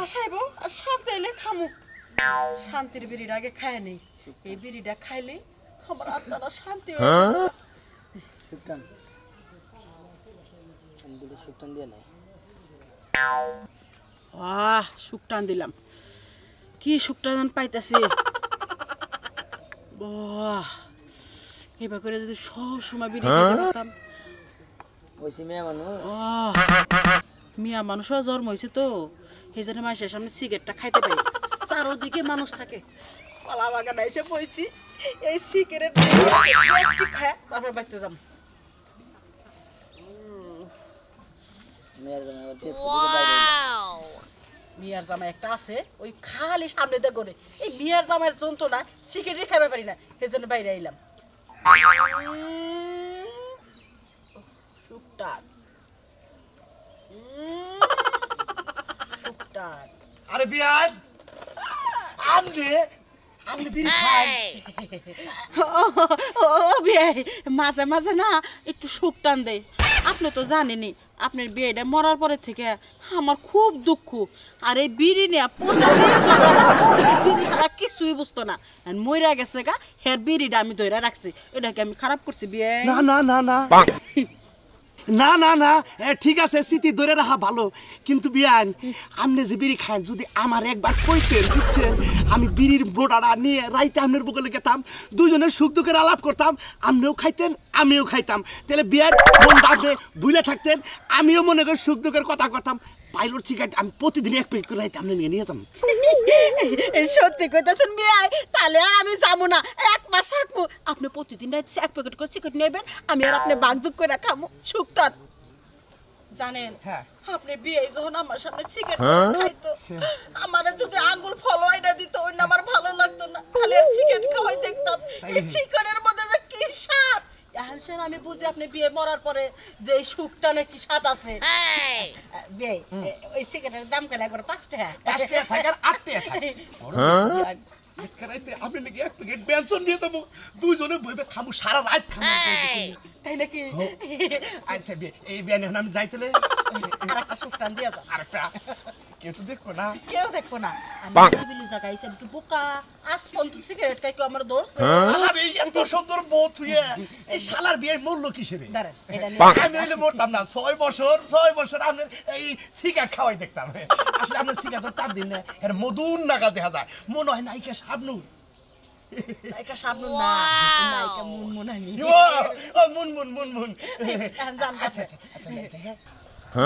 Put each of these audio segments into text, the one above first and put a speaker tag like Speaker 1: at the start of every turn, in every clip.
Speaker 1: বাতাস আইব আর সাথে এলে খামু শান্তির বিড়িটা আগে খায় নেই এই বিড়িটা খাইলে আমার আত্মাটা শান্তি হয়ে যাবে
Speaker 2: সুটান আমি সুটান দিয়ে নাই
Speaker 1: শুকটান দিলাম কি শুকটান পাইতাছি বাহ এবার করে যদি সব সময় বিড়ি খেতে পারতাম
Speaker 2: ওইসি
Speaker 1: মিয়া মানুষও জন্ম হয়েছে তো সেই জন্য মানুষের সামনে সিগারেটটা খাইতে পারি চারোদিকে মানুষ থাকে কলা বাগান এসে বইছি এই সিগারেট একটু খায় তারপর বাড়তে যাম মিয়ার জামা একটা আছে ওই খালি সামনে দিয়ে করে এই মিয়ার জামার যন্ত্রণা সিগারেট খাইতে পারি না সেই জন্য বাইরে আইলাম শুকটান শুকটান
Speaker 3: আরে বিয়ান আমনে বিড়ি খান
Speaker 1: ও বিয়ে মাঝে মাঝে না একটু শুকটান দেয় আপনি তো জানেনই আপনার বিয়েটা মরার পরে থেকে আমার খুব দুঃখ আর এই বিড়ি নিয়ে প্রতিদিন ঝগড়া বসতো বিড়ি ছাড়া কিছুই বুঝতো না মইরা গেছে গা হের বিড়িটা আমি ধরে রাখছি এটাকে আমি খারাপ করছি বিয়ে
Speaker 3: না না না না না না না ঠিক আছে স্মৃতি ধরে রাখা ভালো কিন্তু বিয়ান আমনে যে বিড়ি খান যদি আমার একবার কইতেন বুঝছেন আমি বিড়ির বোটাটা নিয়ে রাইতে আমনের বুকে গেতাম দুজনের সুখ দুঃখের আলাপ করতাম আমনেও খাইতেন আমিও খাইতাম তাহলে বিয়ার মনটা আপনি ভুলে থাকতেন আমিও মনে করি সুখ দুঃখের কথা করতাম পাইলট সিগারেট আমি প্রতিদিন এক প্লেট করে রাইতে আমনে নিয়ে যাম
Speaker 1: সত্যি কইতাছেন বিয়ে তাহলে আর আমি যাবো না এক মাস থাকবো আপনি প্রতিদিন রাইতে এক প্যাকেট করে সিগারেট নেবেন আমি আর আপনি বাগযুগ করে খাবো শুকটান জানেন আপনি বিয়ে যখন আমার সামনে সিগারেট খাইতো আমার যদি আঙ্গুল ফলোয়াইটা দিত ওই না আমার ভালো লাগতো না খালি আর সিগারেট খাওয়াই দেখতাম এই সিগারেটের মধ্যে যে কি স্বাদ এখন আমি বুঝি আপনি বিয়ে মরার পরে যে এই শুকটানের কি স্বাদ আছে বিয়ে ওই সিগারেটের দাম কেন একবার 5 টাকা
Speaker 3: 5 টাকা থাকে আর 8 টাকা থাকে আজকে রাইতে আপনি নাকি এক প্যাকেট বেনসন দিয়ে দেবো দুইজনে বইবে খাবো সারা রাত খাবো
Speaker 1: তাই নাকি
Speaker 3: আচ্ছা এই বিয়ানে আমি যাইতেলে
Speaker 1: আরেকটা শুকটান দিয়ে যা
Speaker 3: আরেকটা কেউ তো দেখবো না
Speaker 1: কেউ দেখবো না আমি বিলি জায়গায় এসে কি বোকা আসপন তুই সিগারেট খাই কেউ আমার দোস্ত
Speaker 3: আরে এত সুন্দর বউ তুই এই শালার বিয়ে মূল্য কিসের
Speaker 1: দাঁড়ান এটা
Speaker 3: আমি হইলে মরতাম না 6 বছর আপনার এই সিগারেট খাওয়াই দেখতাম আসলে আপনার সিগারেট তার দিন এর মধুর নাগা দেখা যায় মনে হয় নায়িকা শাবনু
Speaker 1: নায়িকা শাবনু না নায়িকা মুনমুনানি
Speaker 3: ও মুনমুন আচ্ছা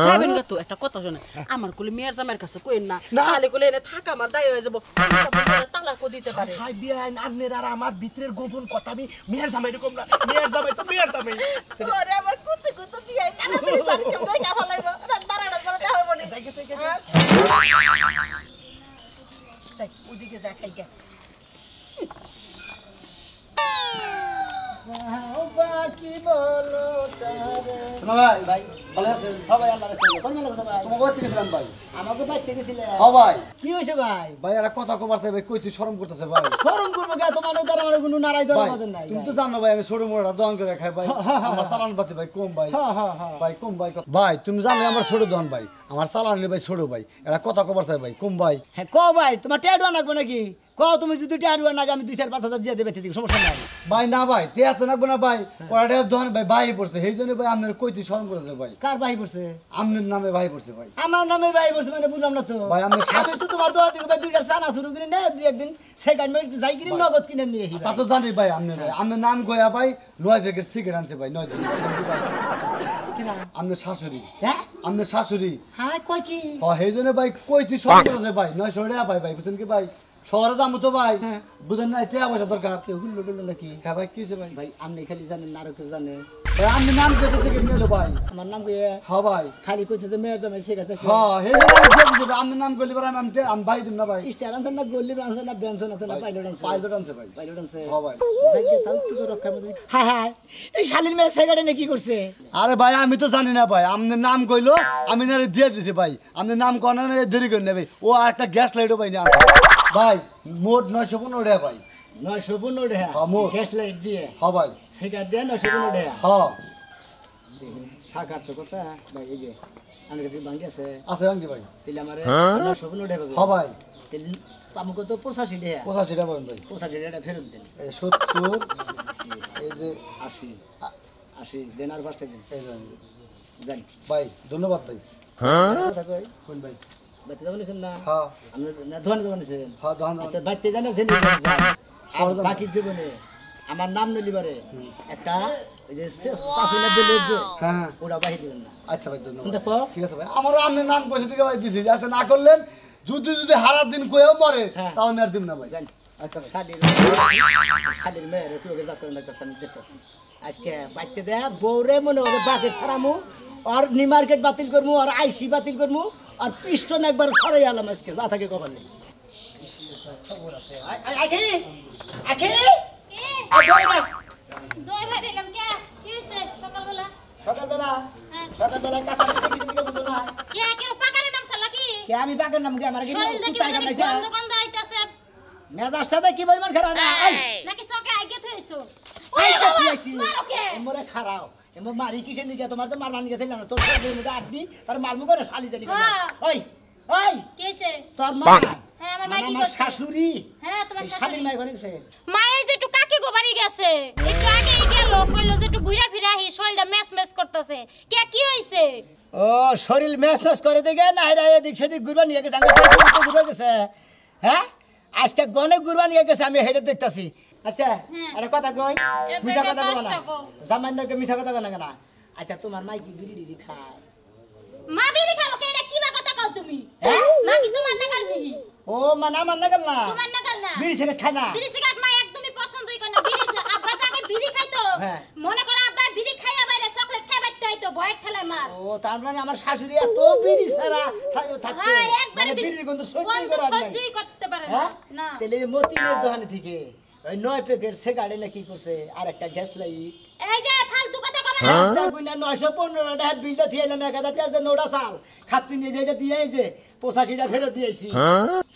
Speaker 1: যাবেন না তো একটা কথা শুনে আমার কোলে মেয়ের জামাইয়ের কাছে কইন না তাহলে কোলে এনে থাকা আমার দায় হয়ে যাব তালাকও দিতে পারে
Speaker 3: হাই বিয়ান আপনার আর আমার ভিতরের গোপন কথা আমি মেয়ের জামাই এরকম না মেয়ের জামাই তো মেয়ের জামাই
Speaker 1: আরে আমার কত কত বিয়ে তাড়াতাড়ি চলে কেউ দেখা ভালো লাগবে রাত 12টার পরে দেখা হবে না যাই ওদিকে যা খাই গে
Speaker 2: বাকি বলো তারে শোনো ভাই ভালো আছেন ভাই আল্লাহ রাখছে কোন মেলা কথা ভাই তোমাকে কইতে গেছিলাম ভাই আমাকে বাইতে গেছিলে ভাই কি হইছে ভাই ভাই এটা কথা কবারছে ভাই কই তুই শরম করতেছে ভাই শরম করব কে তোমার দ্বারা আমার কোনো নারাই ধরা মতন নাই তুমি তো জানো ভাই আমি ছোট মোড়া দোকান করে খাই ভাই আমার চালান পাতি ভাই কম ভাই ভাই কম ভাই ভাই তুমি জানো আমার ছোট দোকান ভাই আমার চালান ভাই ছোট ভাই এটা কথা কবারছে ভাই কম ভাই হ্যাঁ ক ভাই তোমার টেডুয়া লাগবে নাকি কও তুমি যদি টেডুয়া নাগে আমি 2-4-5,000 দিয়ে দেবে ঠিক সমস্যা নাই ভাই না ভাই টেয়া তো লাগবে না ভাই ওটা দোকান ভাই ভাই পড়ছে সেইজন্য ভাই আপনার কইতে শরম করেছে ভাই কার ভাই পড়ছে আপনার নামে ভাই পড়ছে ভাই আমার নামে ভাই পড়ছে মানে বুঝলাম না তো ভাই আমি তো তোমার দোয়া থেকে ভাই 2টা চানা শুরু করে না দুই একদিন সেকেন্ড মিনিট যাই কিনে নগদ কিনে নিয়ে আসি তা তো জানি ভাই আপনার ভাই আপনার নাম কইয়া ভাই 9 প্যাকেট সিগারেট আনছে ভাই 9 দিন কিনা আপনার শাশুড়ি হ্যাঁ আপনার শাশুড়ি হ্যাঁ কই কি হ্যাঁ সেইজন্য ভাই কইতে শরম করেছে ভাই 900 টাকা ভাই বুঝছেন কি ভাই শহরে যাবো তো ভাই বুঝেন না এটা পয়সা দরকার কেউ হুল্লো টুল্লো নাকি হ্যাঁ ভাই কি হয়েছে ভাই ভাই আপনি খালি জানেন না আরো কেউ জানে ভাই আপনি নাম কইতেছে কি নিলো ভাই আমার নাম কইয়ে হ্যাঁ ভাই খালি কইতেছে মেয়ের দামে শিখাচ্ছে হ্যাঁ হে নাম দিয়ে দিবে আপনি নাম কইলি পরে আমি ভাই দিম না ভাই স্টার আনছেন না গল্লি আনছেন না বেনছেন না পাইলট আনছে ভাই পাইলট আনছে হ্যাঁ ভাই জায়গা তাও একটু রক্ষা মধ্যে হ্যাঁ হ্যাঁ এই শালির মেয়ে সেগাড়ে নে কি করছে আরে ভাই আমি তো জানি না ভাই আপনি নাম কইলো আমি না দিয়ে দিছি ভাই আপনি নাম কোন না দেরি করে নেবে ও একটা গ্যাস লাইটও পাই না ভাই মোট 915 টাকা ভাই 915 টাকা হ্যাঁ মোট গ্যাস লাইট দিয়ে হ্যাঁ ভাই সেটা দেন 915 টাকা হ্যাঁ থাকার তো কথা ভাই এই যে আমার কাছে বাঙ্গি আছে
Speaker 4: আছে বাঙ্গি ভাই
Speaker 2: তাহলে আমার স্বপ্ন উঠে পাবে
Speaker 4: হ্যাঁ ভাই
Speaker 2: তাহলে আমাকে তো 85 টাকা
Speaker 4: 85 টাকা পাবেন ভাই
Speaker 2: 85 টাকা ফেরত দেন
Speaker 4: এই 70 এই যে
Speaker 2: 80 দেন আর 5 টাকা
Speaker 4: এই যে
Speaker 2: যান
Speaker 4: ভাই ধন্যবাদ ভাই
Speaker 2: কথা কই
Speaker 4: কোন ভাই
Speaker 2: বাইতে যাবেন না
Speaker 4: হ্যাঁ
Speaker 2: আমরা না দোকানে যাবেন
Speaker 4: হ্যাঁ দোকান
Speaker 2: আচ্ছা বাইতে জানেন যে বাকি জীবনে আমার নাম নলিবারে একটা এই যে শাশুড়ি দিলে যে
Speaker 4: হ্যাঁ
Speaker 2: ওটা বাহি দিবেন না
Speaker 4: আচ্ছা ভাই ধন্যবাদ
Speaker 2: দেখো
Speaker 4: ঠিক আছে ভাই আমারও আপনার নাম কইছে ঠিক ভাই দিছি আছে না করলেন যদি হারার দিন কইও মরে তাও আমি আর দিব না ভাই
Speaker 2: জান
Speaker 4: আচ্ছা ভাই
Speaker 2: শালির মেয়ের কিভাবে জাত করে লাগতেছে আমি দেখতেছি আজকে বাইতে দে বউরে মনে হবে বাকের সারামু আর নি মার্কেট বাতিল করমু আর আইসি বাতিল করমু আর পিস্টন একবার সরাই আলাম আজকে যা থাকে কখন নেই আগে আগে
Speaker 5: দই ভাই দিলাম কে কি হইছে সকালবেলা
Speaker 2: সকালবেলা কাঁচা কিছু বুঝো না
Speaker 5: কে কে পাকারে নাম সালা কি
Speaker 2: কে আমি বাকের নাম কি আমার কি
Speaker 5: শরীরটা কি
Speaker 2: কুত্তা কামড়াইছে
Speaker 5: গন্ধ গন্ধ আইতাছে
Speaker 2: মেজাজটা কি পরিমাণ খারাপ না
Speaker 5: নাকি সকে আইগে থইছো
Speaker 2: ওরে
Speaker 5: ওরে
Speaker 2: বাবা
Speaker 5: বাবা মারো কে
Speaker 2: এমরে খারাও এমর মারি কিসের নিকে তোমার তো মারমান গেছিলাম তোর শরীরের মধ্যে আড্ডি তার মারমু করে শালি জানি ওই ওই
Speaker 5: কি হইছে
Speaker 2: তোর মা
Speaker 5: হ্যাঁ আমার মা কি
Speaker 2: আমার
Speaker 5: করছে
Speaker 2: শাশুড়ি
Speaker 5: হ্যাঁ তোমার
Speaker 2: শালির
Speaker 5: শাশুড়ি
Speaker 2: মাই কোনে গেছে
Speaker 5: মা এই যে একটু কাকি গো বাড়ি গেছে একটু আগে গেল কইলো যে একটু ঘুরা ফিরা আহি শরীরটা মেস মেস করতেছে কে কি হইছে
Speaker 2: ও শরীর মেস মেস করে দেখে না এরা এদিক সেদিক ঘুরবা নিয়ে গেছে আমার শাশুড়ি তো ঘুরবা গেছে হ্যাঁ আজকে গনে ঘুরবা নিয়ে গেছে আমি হেডে দেখতাছি আচ্ছা আরে কথা কই মিছা কথা কই না জামাইনকে মিছা কথা কই না আচ্ছা তোমার মাই কি বিড়ি ডিডি খায়
Speaker 5: মা বিড়ি খাবো কে এটা কি বা কথা কও তুমি মা কি তোমার নাগাল নি
Speaker 2: ও মানা গেল না
Speaker 5: তোমার নাগাল না
Speaker 2: বিড়ি সিগারেট খায় না
Speaker 5: বিড়ি সিগারেট মা একদমই পছন্দই করে না বিড়ি আব্বা আগে বিড়ি খাইতো
Speaker 2: হ্যাঁ।
Speaker 5: মনে করো আব্বা বিড়ি খাইয়া বাইরে চকলেট খাই বাইতে হইতো ভয়ের ঠেলায় মার
Speaker 2: ও তার মানে আমার শাশুড়ি এত বিড়ি ছাড়া থাকছে
Speaker 5: হ্যাঁ একবারে
Speaker 2: মানে বিড়ির গন্ধ সহ্যই
Speaker 5: গন্ধ
Speaker 2: করা যায়
Speaker 5: সহ্যই করতে পারে না
Speaker 2: হ্যাঁ
Speaker 5: না
Speaker 2: তাহলে এই মতিনের দোকানে থেকে ওই 9 প্যাকেট সিগারেট না কি করছে আর একটা গ্যাস লাইট
Speaker 5: এই যে ফালতু কথা কবে
Speaker 2: দেখুন না 915 টাকা বিলটা দিয়ে এলাম 1000 টাকার নোটা চাল খাতি নিয়ে যেটা দিয়ে এই যে 85টা ফেরত দিয়েছি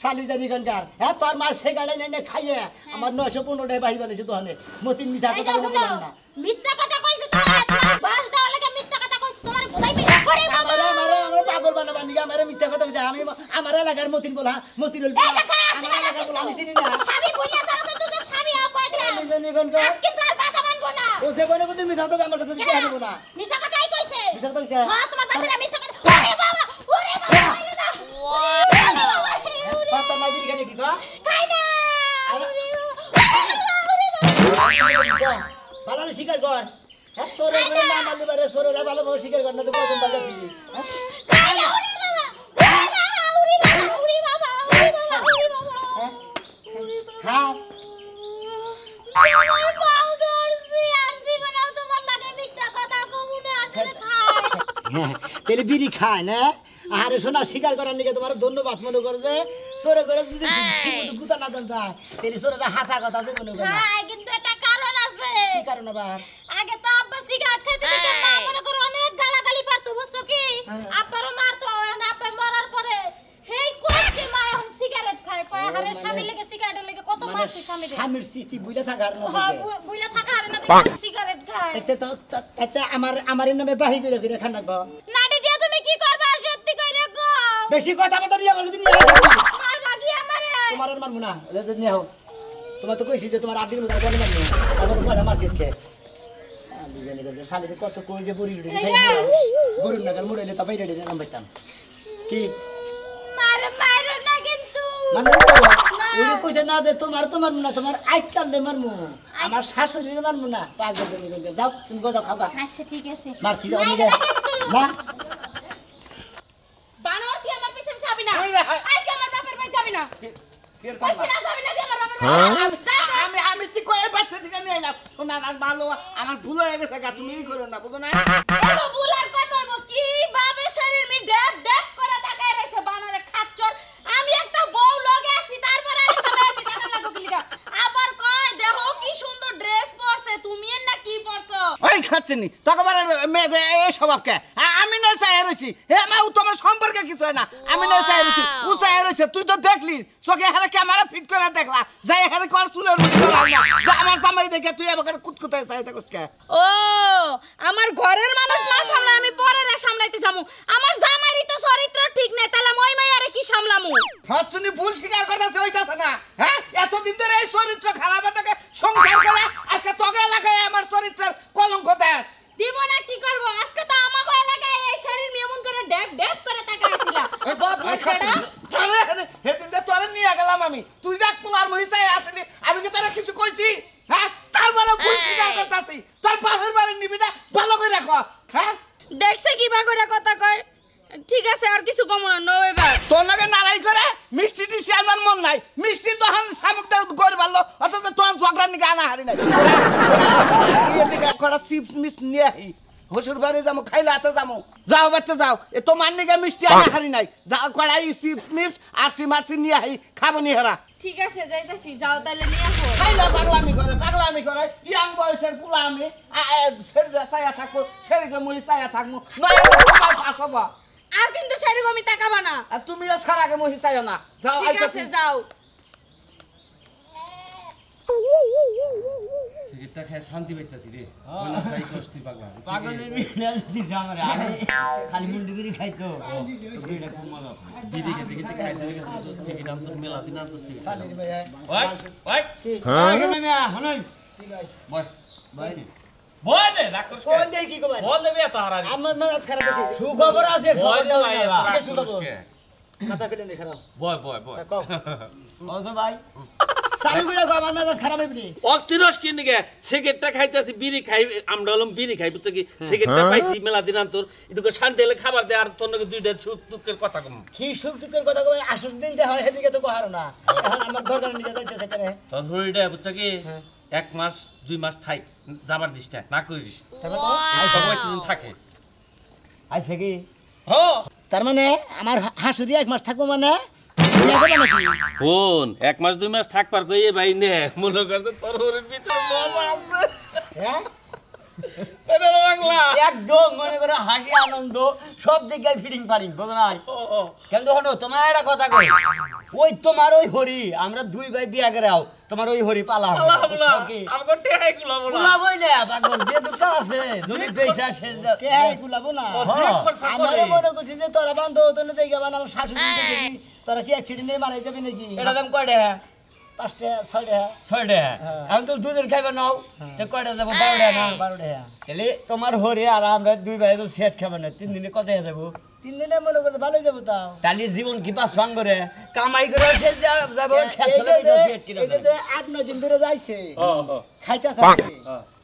Speaker 2: শালি জানি কানকার হ্যাঁ তোর মা সিগারেট এনে খাইয়ে আমার 915 টাকা বাহি বলেছে দোকানে মতিন মিছা কথা বললাম না
Speaker 5: মিথ্যা কথা কইছো তোমার বাস দেওয়া লাগে মিথ্যা কথা কইছো তোমার বোধাই পে ওরে বাবা
Speaker 2: আমার পাগল বানাবা নিগা আমার মিথ্যা কথা কইছে আমি আমার এলাকার মতিন বলা মতিন আমার এলাকার বলা আমি চিনি না
Speaker 5: সাবি বইলা যাও তো তুই সাবি আ কই দিলাম
Speaker 2: আমি জানি কানকার
Speaker 5: কিন্তু আর বাধা মানবো না
Speaker 2: ও যে বনে কোন মিছা কথা আমার কাছে কি আনব না
Speaker 5: মিছা কথাই কইছে
Speaker 2: মিছা কথা কইছে
Speaker 5: হ্যাঁ তোমার বাপেরা মিছা কথা ওরে বাবা খাই না
Speaker 2: পাতা না বিড়ি খানে কি গো
Speaker 5: খাই না
Speaker 2: ভালো শিকার কর হ্যাঁ সরে করে না মারলে পারে সরে ভালো ভালো শিকার কর না তো কত বাগা ছিল
Speaker 5: খাই না ওরে বাবা ওরে বাবা ওরে বাবা ওরে বাবা ওরে বাবা ওরে বাবা
Speaker 2: খা
Speaker 5: তোমার পাও ধরছি আর জীবনেও তোমার লাগে মিথ্যা কথা কমুনে আসলে খাই
Speaker 2: তেলে বিড়ি খায় না আরে শোনা শিকার করার নিকে তোমার ধন্যবাদ মনে করে যে সরে করে যদি ঠিকমতো গুতা না দেন যায় তাহলে সরে হাসা কথা আছে মনে করে
Speaker 5: হ্যাঁ কিন্তু একটা কারণ আছে
Speaker 2: কি কারণ আবার
Speaker 5: আগে তো আব্বা সিগারেট খাইতে দেখে মা মনে করো অনেক গালাগালি পারতো বুঝছো কি আব্বারও মারতো আর আব্বার মারার পরে হেই কষ্টে মা এখন সিগারেট খায় কয় হারে স্বামী লেগে সিগারেটের লেগে কত মারছে স্বামী রে
Speaker 2: স্বামীর স্মৃতি বুইলা থাকার না
Speaker 5: হ্যাঁ বুইলা থাকা হারে না দেখে সিগারেট খায়
Speaker 2: এতে তো এতে আমার নামে বাহি করে করে খান রাখবো
Speaker 5: নাটি দিয়া তুমি কি করবা সত্যি কইরা গো
Speaker 2: বেশি কথা বলতে নিয়ে বলে নিয়ে আসো
Speaker 5: মার বাকি আমারে
Speaker 2: তোমার আর মানবো না নিয়ে হোক তোমার তো কইছি যে তোমার 8 দিন মধ্যে বলে মানবো তারপরে বলে মারছিস কে দুজনে গেল শালিরে কত কই যে বুড়ি রুড়ি খাই গরুর নাগাল মুড়াইলে তো বাইরে নাম পাইতাম কি
Speaker 5: মারো না কিন্তু
Speaker 2: মানে ওই কইছে না যে তোমার না তোমার আইকালে মারমু আমার শাশুড়ির মারমু না পাগল দেনি যাও তুমি গো যাও খাবা
Speaker 5: আচ্ছা ঠিক আছে
Speaker 2: মারছি যাও নিগে না
Speaker 5: বানর কি আমার পিছে পিছে যাবি না আজকে আমার বাপের বাড়ি যাবি না কইছি না যাবি না আমার বাপের
Speaker 3: আমি ঠিক কই বাচ্চা থেকে নিয়ে এলাম শোনা না ভালো আমার ভুল হয়ে গেছে তুমি এই করো না বুঝো না
Speaker 5: এগো বুলার কত হইব কি বাবে শরীর মি ড্যাপ ড্যাপ করে তাকায় রইছে বানরে খাচ্চর আমি একটা বউ লগে আছি তারপর আরেকটা মেয়ে টাকা লাগো কি লিগা আবার কয় দেখো কি সুন্দর ড্রেস পরছে তুমি এর না কি পরছো
Speaker 3: ওই খাচ্ছেনি তখন মেয়ে এই স্বভাবকে আমি না চাই এর রইছি হে মা ও তোমার সম্পর্কে কিছু হয় না আমি না চাই রইছি ও চাই রইছে তুই তো দেখলি চোখে হারে ক্যামেরা ফিট করে দেখলা যাই হারে কর চুলের মুঠি করা না যা আমার জামাই দেখে তুই আমাকে কুতকুতায় চাই দেখছ কে
Speaker 5: ও আমার ঘরের মানুষ না সামলাই আমি পরেরে সামলাইতে যামু আমার জামাইরই তো চরিত্র ঠিক নাই তাহলে মই মাইয়ারে কি সামলামু
Speaker 3: ফাচুনি ভুল স্বীকার করতেছে হইতাছে না হ্যাঁ এতদিন ধরে এই চরিত্র খারাপটাকে সংসার করে আজকে তোকে এলাকায় আমার চরিত্রের কলঙ্ক দেশ
Speaker 5: দিব না কি করব আজকে তো আমাগো এলাকায় এই শরীর মেমন করে ড্যাপ ড্যাপ করে তাকাইছিলা বদমাশটা
Speaker 3: চলে হেদিন যে তোরে নিয়ে গেলাম আমি তুই যাক পোলার মহিষায় আসলি আমি কি তোরা কিছু কইছি হ্যাঁ তারপরে ভুল স্বীকার করতেছি তোর বাপের বাড়ি নিবি না ভালো করে রাখো হ্যাঁ
Speaker 5: দেখছে কি বাগড়া কথা কয় ঠিক আছে আর কিছু কম না নো এবার
Speaker 3: তোর লাগে নারাই করে মিষ্টি দিছি আমার মন নাই মিষ্টি দহন শামুক দে গর ভালো অথচ তোর ঝগড়া নিকে আনা হারি নাই এদিকে কড়া চিপস মিস নিয়ে আই হসুর বাড়ি যাবো খাইলে হাতে যাবো যাও বাচ্চা যাও এ তো মান্নিকে মিষ্টি আনা হারি নাই যাও কড়া এই চিপস মিস আরসি মারসি নিয়ে আই খাবো নি হেরা
Speaker 5: ঠিক আছে যাইতাছি যাও তাহলে নিয়ে আসো
Speaker 3: খাইলা পাগলামি করে ইয়াং বয়সের পুলা আমি সেরিটা চাইয়া থাকবো সেরিকে মুই চাইয়া থাকবো নয় সময় পাস হবো
Speaker 5: আর কিন্তু সেরকমই তাকাবা না
Speaker 3: আর তুমিও সারাকে মুই চাইও না যাও
Speaker 5: ঠিক আছে যাও
Speaker 6: সিগারেটটা খেয়ে শান্তি পাইতাছি রে মনে হয় কষ্টই পাগলা
Speaker 7: পাগলের মিরাজ দিছে আমারে আরে খালি মুন্ডুগিরি খাইতো এটা খুব মজা আছে
Speaker 6: দিদি খেতে খেতে খাইতে হয়ে গেছে সিগারেট আনতো মেলা দিন আনতো সিগারেট
Speaker 7: ওই ওই হ্যাঁ মিয়া হনই
Speaker 6: বয়
Speaker 7: ভাই
Speaker 6: বয় রে রাগ করছ
Speaker 2: কোন দেই কি কবাই
Speaker 6: বল দেবে এত হারারি
Speaker 2: আমার মেজাজ খারাপ হইছে
Speaker 7: সুখবর আছে
Speaker 6: বয়
Speaker 7: খবর
Speaker 6: দে
Speaker 7: দাও
Speaker 6: ভাই
Speaker 7: না
Speaker 2: সুখবর। মাথা ফেলে নে খারাপ
Speaker 6: বয় বয় বয়
Speaker 2: কও
Speaker 7: ওসো ভাই
Speaker 2: চালু করে কও আমার মেজাজ খারাপ হইবনি
Speaker 6: অস্থিরস কি নিকে সিগারেটটা খাইতেছি বিড়ি খাই আমরা হলাম বিড়ি খাই বুঝছ কি সিগারেটটা পাইছি মেলা দিন আন্তর একটু শান্তি হলে খাবার দে আর তোর নাকি দুইটা সুখ দুঃখের কথা কম
Speaker 2: কি সুখ দুঃখের কথা কই আসল দিন দে হয় এদিকে তো কহারো না এখন আমার দরকার নিয়ে যাইতেছে কেন
Speaker 6: তোর হরিটা বুঝছ কি 1 মাস 2 মাস থাই যাবার দিসটা না করিস এই সময় তিন থাকে
Speaker 7: আইছে কি
Speaker 6: হো
Speaker 2: তার মানে আমার হাসুরি এক মাস থাকবো মানে বিয়া করবে নাকি
Speaker 6: ফোন 1 মাস 2 মাস থাকবার কই এ ভাই নে মনে করতে তোর হরির ভিতরে মজা আছে
Speaker 2: হ্যাঁ
Speaker 6: এটা বাংলা
Speaker 7: একদম মনে করে হাসি আনন্দ সব দিকে ফিটিং পারিং বুঝো নাই কিন্তু হনো তোমার একটা কথা কই ওই তোমার ওই হরি আমরা দুই ভাই বিয়া করে আও তোমার ওই হরি পালা হবে
Speaker 6: আল্লাহ আমাকে টেহাই গুলাবো না
Speaker 7: পোলা বই না পাগল যে দুটো আছে দুই পয়সা শেষ দাও
Speaker 2: কে গুলাবো না
Speaker 6: ও যে খরচা
Speaker 2: আমার
Speaker 6: করে
Speaker 2: মনে করছি যে তোরা বান্ধব তো না দেখে বান আমার শাশুড়ি দেখি তোরা কি অ্যাক্সিডেন্টে মারা যাবে নাকি
Speaker 7: এটা দাম কয়টা
Speaker 2: 5টা 6টা
Speaker 7: 6টা এখন তো দুজন খাইবা নাও তো কয়টা যাব 12টা না
Speaker 2: 12টা
Speaker 7: তাহলে তোমার হরি আর আমরা দুই ভাই তো সেট খাবে না 3 দিনে কত হয়ে যাবো
Speaker 2: 3 দিনে মনে করতে ভালোই যাবো তাও
Speaker 7: তাহলে জীবন কি পাস ফাং করে কামাই করে শেষ যাব খেত
Speaker 2: এই
Speaker 7: করে
Speaker 2: যে
Speaker 7: সেট কিনা
Speaker 2: এই যে 8-9 দিন ধরে যাইছে খাইতাছে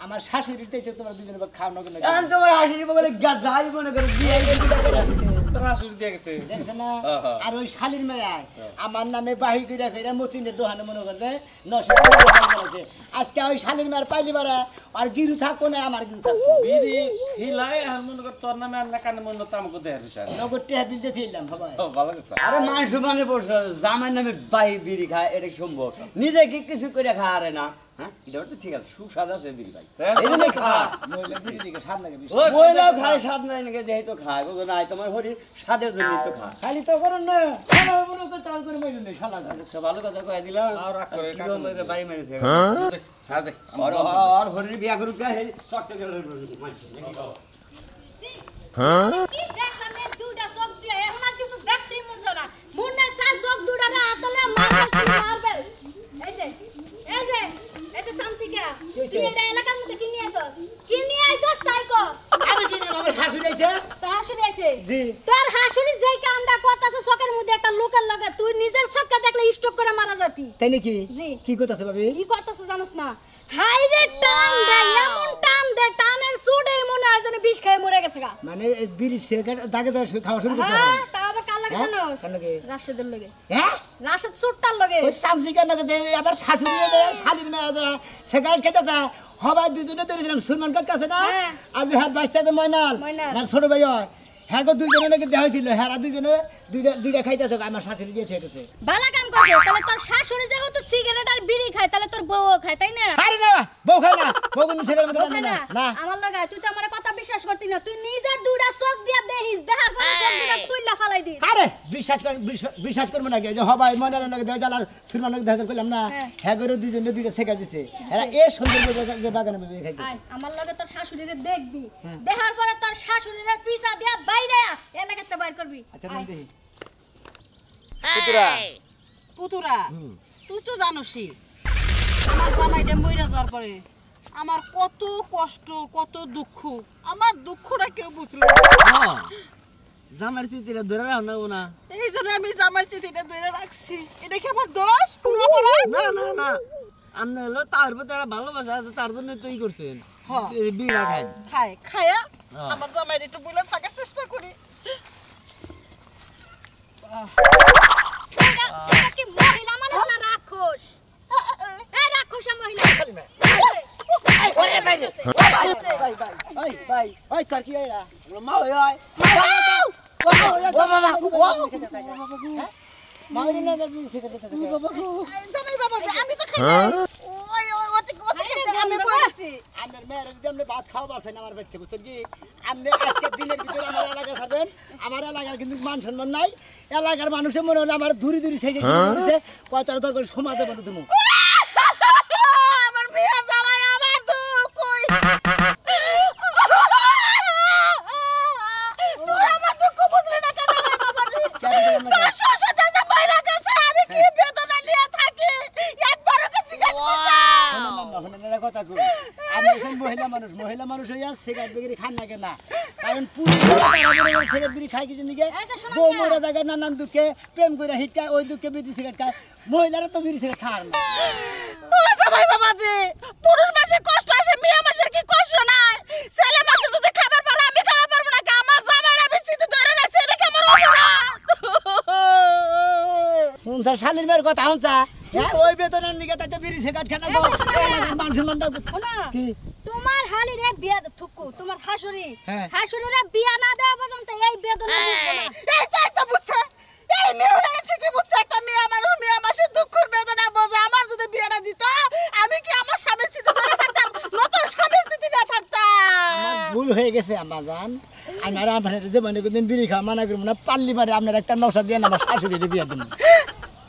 Speaker 2: আমার শাশুড়ির তো তোমরা দুজনে খাওয়া না
Speaker 7: এখন তোমার হাসির বলে গাজাই মনে করে দিয়ে
Speaker 6: তোর আসুর দিয়ে গেছে
Speaker 2: দেখছ না আর ওই শালির মেয়ে আমার নামে বাহি করে ফেরা মতিনের দোকানে মনে করতে 900 টাকা বলেছে আজকে ওই শালির মেয়ের পাইলি বারে আর গিরু থাকবো না আমার গিরু থাকবো
Speaker 6: বিড়ি খিলাই আর মনে কর তোর নামে আর না কানে মনে তো আমাকে দেয়ার বিষয়
Speaker 2: নগদ টেহা বিলতে ছিলাম সবাই
Speaker 6: ও ভালো কথা
Speaker 7: আরে মানুষ মানে পড়ছে জামাই নামে বাই বিড়ি খায় এটা সম্ভব নিজে কি কিছু করে খায় না হ্যাঁ এটা তো ঠিক আছে সুস্বাদ আছে বিড়ি ভাই এই জন্য খায়
Speaker 2: নইলে বিড়ি দিকে স্বাদ লাগে বেশি
Speaker 7: মহিলাও খায় স্বাদ নাই নাকি দেহে তো খায় বুঝো না তোমার হরির স্বাদের জন্য তো খায়
Speaker 2: খালি তো করুন না খানা মনে করে চাল করে মাইলুন নেই শালা
Speaker 7: আচ্ছা ভালো কথা কয়ে দিলাম
Speaker 6: আর রাগ করে
Speaker 7: কিরম মেরে বাড়ি মেরেছে
Speaker 6: হ্যাঁ দেখ
Speaker 7: আর হরির বিয়া করুক হে শক্ত করে
Speaker 5: কি দেখলাম এই দুইটা চোখ দিয়ে এখন আর কিছু দেখতেই মনছে না মুন্নে চার চোখ দুটা না আতলে মারবে এই যে সামসিকা তুই এটা এলাকার মধ্যে কি নিয়ে আইছস তাই কো
Speaker 2: আমি কি আমার শাশুড়ি আইছে
Speaker 5: তোর হাসুরি আছে
Speaker 2: জি
Speaker 5: তোর হাসুরি যেই কামটা করতেছে চোখের মধ্যে একটা লোকের লগে তুই নিজের চোখকে দেখলে স্ট্রোক করে মারা যাতি
Speaker 2: তাই নাকি
Speaker 5: জি।
Speaker 2: কি করতেছে ভাবি
Speaker 5: কি করতেছে জানোস না হাই রে টান দে এমন টান দে টানের সুডে মনে হয় যেন বিষ খেয়ে মরে গেছে গা
Speaker 2: মানে এই বিড়ি সিগারেট দাগে দাগে খাওয়া শুরু করছে
Speaker 5: হ্যাঁ তা আবার কাল লাগে
Speaker 2: হ্যাঁ?
Speaker 5: জানোস
Speaker 2: কার লগে?
Speaker 5: রাশেদের লগে
Speaker 2: হ্যাঁ
Speaker 5: রাশেদ সুটটার লগে
Speaker 2: ওই সামসিকার নাকি যে আবার শাশুড়ি শালির মেয়ে সিগারেট খেতে যায় সবাই দুজনে ধরেছিলাম সুলমান কাকা আছে না
Speaker 5: হ্যাঁ।
Speaker 2: আর হাত বাঁচতে ময়নাল
Speaker 5: ময়নাল।
Speaker 2: না ছোট ভাই হয় হ্যাঁ গো দুজনে নাকি দেওয়া হয়েছিল হ্যাঁ দুজনে দুইটা খাইতেছে আমার শাশুড়ি দিয়ে ছেড়েছে
Speaker 5: ভালো কাম করছে তাহলে তোর শাশুড়ি যেহেতু সিগারেট আর বিড়ি খায় তাহলে তোর বউ খায় তাই না
Speaker 2: আরে না বউ খায় না বউ কিন্তু সিগারেট মতো
Speaker 5: বউ খায়
Speaker 2: না
Speaker 5: না
Speaker 2: না
Speaker 5: আমার লগে তুই তো আমার কথা বিশ্বাস করতি না তুই নিজের দুইটা চোখ দিয়া দেখিস দেখার পর ফালাই দিস
Speaker 2: আরে বিশ্বাস করবো নাকি যে হবাই মনে লাগে দেওয়া জ্বালার সুরমান দেখা করলাম না হ্যাঁ করে দুজনে দুইটা শেখা দিছে এরা এ সুন্দর বাগানে খাইছে
Speaker 5: আয় আমার লগে তোর শাশুড়িরে দেখবি দেখার পরে তোর শাশুড়িরে পিছা দিয়া বাইরে এলাকাতে বাইর করবি
Speaker 2: আচ্ছা নাম দেখি
Speaker 1: পুতুরা তুই তো জানোসই আমার জামাইটা মইরা যাওয়ার পরে আমার কত কষ্ট কত দুঃখ আমার দুঃখটা কেউ বুঝলো
Speaker 7: হ্যাঁ জামার চিঠিটা ধরে রাখো না না
Speaker 1: এই জন্য আমি জামার চিঠিটা ধরে রাখছি এটা কি আমার দোষ কোনো অপরাধ
Speaker 7: না না না আমনে হলো তার প্রতি একটা ভালোবাসা আছে তার জন্য তুই করছেন
Speaker 1: হ্যাঁ।
Speaker 7: বিড়া খাই
Speaker 1: খায়া
Speaker 7: হ্যাঁ।
Speaker 1: আমার জামাইর একটু বলে থাকার চেষ্টা করি
Speaker 5: এটা কি মহিলা মানুষ না রাক্ষস এই রাক্ষস মহিলা
Speaker 2: ওরে বাইরে ওই ভাই ওই তোর কি এরা
Speaker 7: মা ওই ওই
Speaker 2: মাইরে না দেবি সেটা
Speaker 1: জামাই বাবা যে আমি তো খাই না ওই ওতে আমি বলেছি
Speaker 2: আপনার মেয়েরা যদি আপনি ভাত খাওয়া পারছেন আমার বাড়িতে বুঝছেন কি আপনি আজকের দিনের ভিতরে আমার এলাকা ছাড়বেন আমার এলাকার কিন্তু মান সম্মান নাই এলাকার মানুষের মনে হলে আমার ধুরি ধুরি সেই যে পয়তার দরকার সমাজে বন্ধু তুমি
Speaker 1: আমার মেয়ের জামাই আমার দুঃখ কই আমার দুঃখ বুঝলে না কেন জামাই বাবাজি তোর শ্বশুরটা যে মাইরা গেছে আমি কি বেদনা নিয়ে থাকি একবারও কি জিজ্ঞাসা করছ
Speaker 2: কথা কই আমি একজন মহিলা মানুষ হইয়া সিগারেট বিড়ি খান না কেন কারণ পুরুষ সিগারেট বিড়ি খাই কি জানি গে বউ মরা জায়গায় নানান দুঃখে প্রেম করে হিট খায় ওই দুঃখে বিড়ি সিগারেট খায় মহিলারা তো বিড়ি সিগারেট খায় না
Speaker 1: ও জামাই বাবাজি পুরুষ মাসের কষ্ট আছে মেয়ে মাসের কি কষ্ট নাই ছেলে মাসে যদি খাবার পারে আমি খাওয়া পারবো না আমার জামাই আমি চিঠি ধরে রাখছি এটা কি আমার অপরাধ
Speaker 2: শুনছা শালির মেয়ের কথা শুনছা হ্যাঁ ওই বেতনের নিকে তাতে বিড়ি সিগারেট খানা গো মান সম্মানটা কি
Speaker 5: তোমার হালিরে বিয়া থুকু তোমার শাশুড়ি
Speaker 2: হ্যাঁ।
Speaker 5: শাশুড়িরে বিয়া না দেওয়া পর্যন্ত এই বেদনা বুঝবো না
Speaker 1: এই তাই তো বুঝছে এই মেয়েরা ঠিকই বুঝছে একটা মেয়ে মানুষ মেয়ে মাসের দুঃখের বেদনা বোঝে আমার যদি বিয়েটা দিত আমি কি আমার স্বামীর চিঠি ধরে থাকতাম নতুন স্বামীর চিঠি না থাকতাম
Speaker 2: আমার ভুল হয়ে গেছে আমাজান আমার আপনার যে মনে কোনদিন বিড়ি খাওয়া মানা করবো না পাল্লি পারে আপনার একটা নশা দিয়ে আমার শাশুড়ির বিয়ে দেবেন